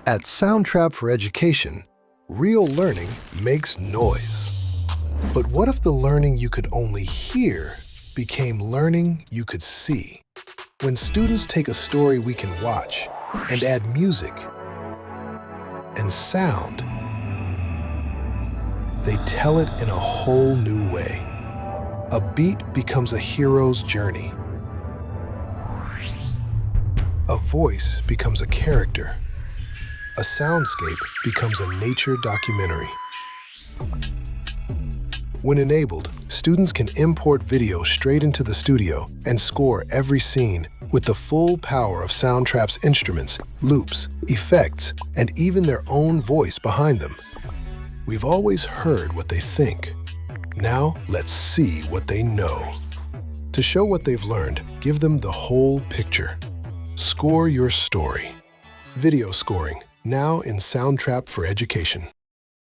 At Soundtrap for Education, real learning makes noise. But what if the learning you could only hear became learning you could see? When students take a story we can watch and add music and sound, they tell it in a whole new way. A beat becomes a hero's journey. A voice becomes a character. A soundscape becomes a nature documentary. When enabled, students can import video straight into the studio and score every scene with the full power of Soundtrap's instruments, loops, effects, and even their own voice behind them. We've always heard what they think. Now, let's see what they know. To show what they've learned, give them the whole picture. Score your story. Video scoring, now in Soundtrap for Education.